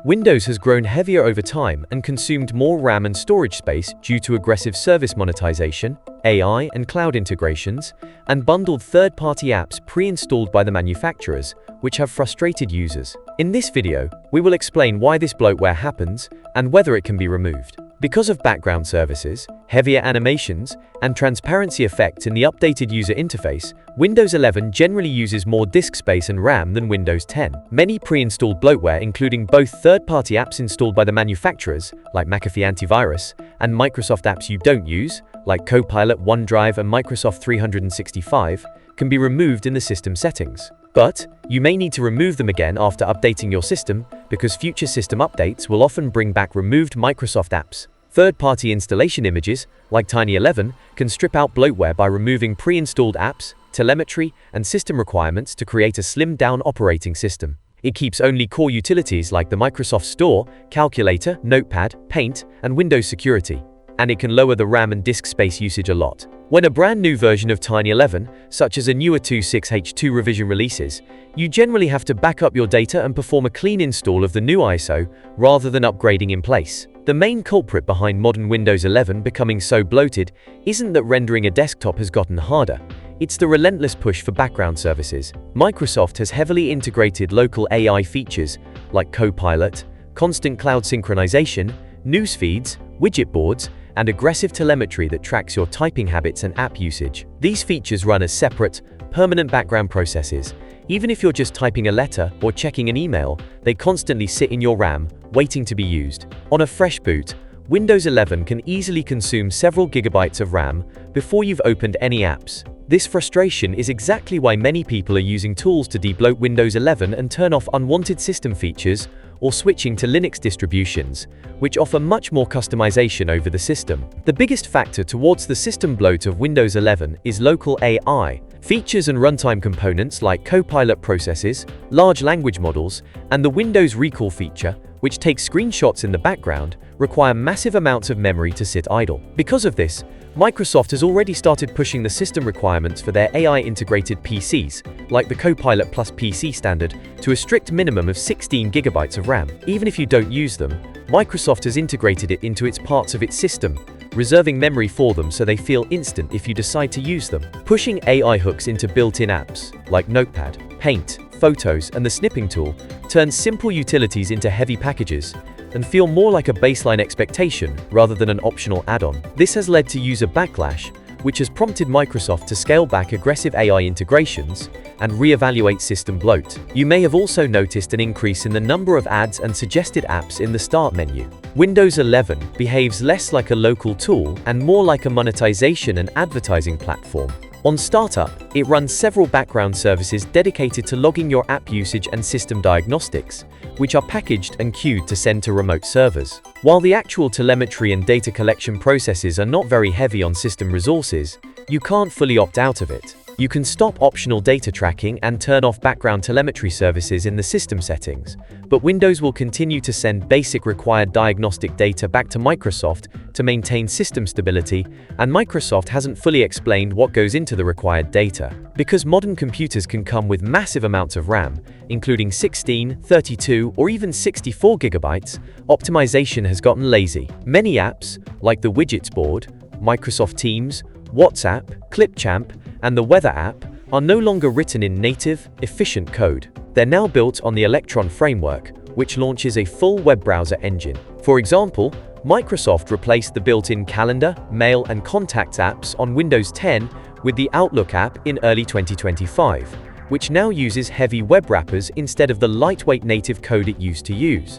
Windows has grown heavier over time and consumed more RAM and storage space due to aggressive service monetization, AI and cloud integrations, and bundled third-party apps pre-installed by the manufacturers, which have frustrated users. In this video, we will explain why this bloatware happens and whether it can be removed. Because of background services, heavier animations, and transparency effects in the updated user interface, Windows 11 generally uses more disk space and RAM than Windows 10. Many pre-installed bloatware, including both third-party apps installed by the manufacturers, like McAfee Antivirus, and Microsoft apps you don't use, like Copilot, OneDrive, and Microsoft 365, can be removed in the system settings. But you may need to remove them again after updating your system, because future system updates will often bring back removed Microsoft apps. Third-party installation images, like Tiny11, can strip out bloatware by removing pre-installed apps, telemetry, and system requirements to create a slimmed-down operating system. It keeps only core utilities like the Microsoft Store, Calculator, Notepad, Paint, and Windows Security. And it can lower the RAM and disk space usage a lot. When a brand new version of Tiny11, such as a newer 2.6H2 revision releases, you generally have to back up your data and perform a clean install of the new ISO rather than upgrading in place. The main culprit behind modern Windows 11 becoming so bloated isn't that rendering a desktop has gotten harder. It's the relentless push for background services. Microsoft has heavily integrated local AI features like Copilot, constant cloud synchronization, news feeds, widget boards, and aggressive telemetry that tracks your typing habits and app usage. These features run as separate, permanent background processes. Even if you're just typing a letter or checking an email, they constantly sit in your RAM, waiting to be used. On a fresh boot, Windows 11 can easily consume several gigabytes of RAM before you've opened any apps. This frustration is exactly why many people are using tools to debloat Windows 11 and turn off unwanted system features, or switching to Linux distributions, which offer much more customization over the system. The biggest factor towards the system bloat of Windows 11 is local AI. Features and runtime components like Copilot processes, large language models, and the Windows Recall feature, which takes screenshots in the background, require massive amounts of memory to sit idle. Because of this, Microsoft has already started pushing the system requirements for their AI-integrated PCs, like the Copilot Plus PC standard, to a strict minimum of 16 gigabytes of RAM. Even if you don't use them, Microsoft has integrated it into its parts of its system, reserving memory for them so they feel instant if you decide to use them. Pushing AI hooks into built-in apps, like Notepad, Paint, Photos, and the snipping tool, turns simple utilities into heavy packages, and feel more like a baseline expectation rather than an optional add-on. This has led to user backlash, which has prompted Microsoft to scale back aggressive AI integrations and reevaluate system bloat. You may have also noticed an increase in the number of ads and suggested apps in the Start menu. Windows 11 behaves less like a local tool and more like a monetization and advertising platform. On startup, it runs several background services dedicated to logging your app usage and system diagnostics, which are packaged and queued to send to remote servers. While the actual telemetry and data collection processes are not very heavy on system resources, you can't fully opt out of it. You can stop optional data tracking and turn off background telemetry services in the system settings, but Windows will continue to send basic required diagnostic data back to Microsoft to maintain system stability, and Microsoft hasn't fully explained what goes into the required data. Because modern computers can come with massive amounts of RAM, including 16, 32, or even 64 gigabytes, optimization has gotten lazy. Many apps, like the Widgets board, Microsoft Teams, WhatsApp, Clipchamp, and the Weather app, are no longer written in native, efficient code. They're now built on the Electron framework, which launches a full web browser engine. For example, Microsoft replaced the built-in Calendar, Mail, and Contacts apps on Windows 10 with the Outlook app in early 2025, which now uses heavy web wrappers instead of the lightweight native code it used to use.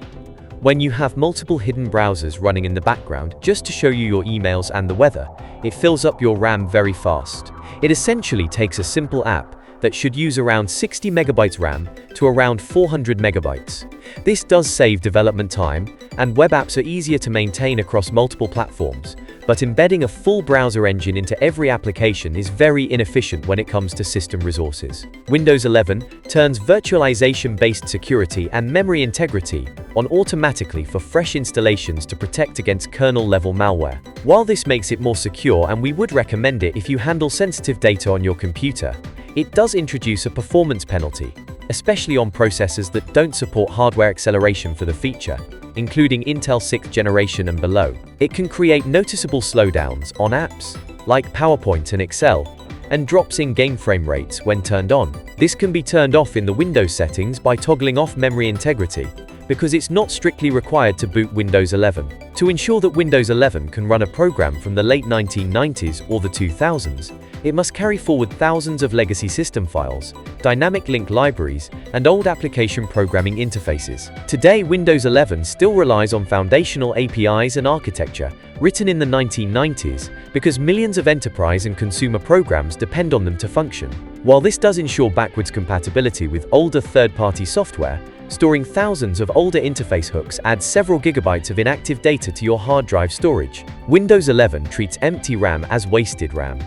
When you have multiple hidden browsers running in the background just to show you your emails and the weather, it fills up your RAM very fast. It essentially takes a simple app that should use around 60 megabytes RAM to around 400 megabytes. This does save development time, and web apps are easier to maintain across multiple platforms, but embedding a full browser engine into every application is very inefficient when it comes to system resources. Windows 11 turns virtualization-based security and memory integrity on automatically for fresh installations to protect against kernel-level malware. While this makes it more secure, and we would recommend it if you handle sensitive data on your computer, it does introduce a performance penalty. especially on processors that don't support hardware acceleration for the feature, including Intel 6th generation and below. It can create noticeable slowdowns on apps like PowerPoint and Excel, and drops in game frame rates when turned on. This can be turned off in the Windows settings by toggling off memory integrity, because it's not strictly required to boot Windows 11. To ensure that Windows 11 can run a program from the late 1990s or the 2000s, it must carry forward thousands of legacy system files, dynamic link libraries, and old application programming interfaces. Today, Windows 11 still relies on foundational APIs and architecture written in the 1990s because millions of enterprise and consumer programs depend on them to function. While this does ensure backwards compatibility with older third-party software, storing thousands of older interface hooks adds several gigabytes of inactive data to your hard drive storage. Windows 11 treats empty RAM as wasted RAM.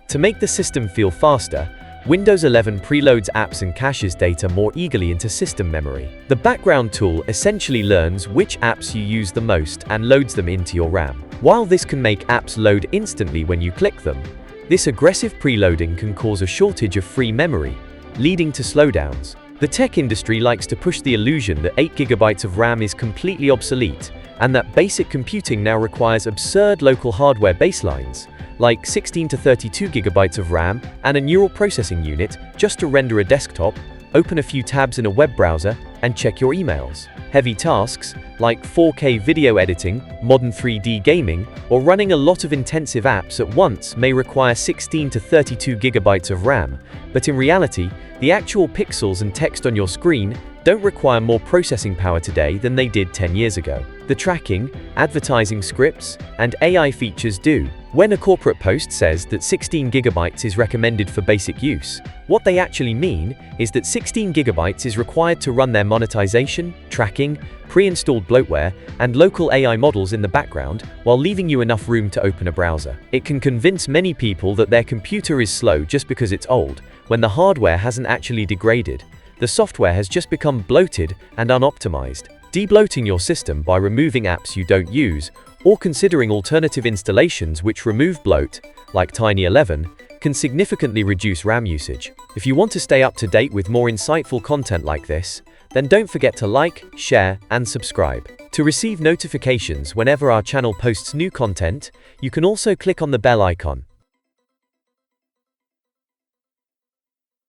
To make the system feel faster, Windows 11 preloads apps and caches data more eagerly into system memory. The background tool essentially learns which apps you use the most and loads them into your RAM. While this can make apps load instantly when you click them, this aggressive preloading can cause a shortage of free memory, leading to slowdowns. The tech industry likes to push the illusion that 8 GB of RAM is completely obsolete, and that basic computing now requires absurd local hardware baselines, like 16 to 32 GB of RAM and a neural processing unit just to render a desktop, open a few tabs in a web browser, and check your emails. Heavy tasks, like 4K video editing, modern 3D gaming, or running a lot of intensive apps at once may require 16 to 32 GB of RAM, but in reality, the actual pixels and text on your screen don't require more processing power today than they did 10 years ago. The tracking, advertising scripts, and AI features do. When a corporate post says that 16 GB is recommended for basic use, what they actually mean is that 16 GB is required to run their monetization, tracking, pre-installed bloatware, and local AI models in the background, while leaving you enough room to open a browser. It can convince many people that their computer is slow just because it's old, when the hardware hasn't actually degraded. The software has just become bloated and unoptimized. Debloating your system by removing apps you don't use, or considering alternative installations which remove bloat, like Tiny11, can significantly reduce RAM usage. If you want to stay up to date with more insightful content like this, then don't forget to like, share, and subscribe. To receive notifications whenever our channel posts new content, you can also click on the bell icon.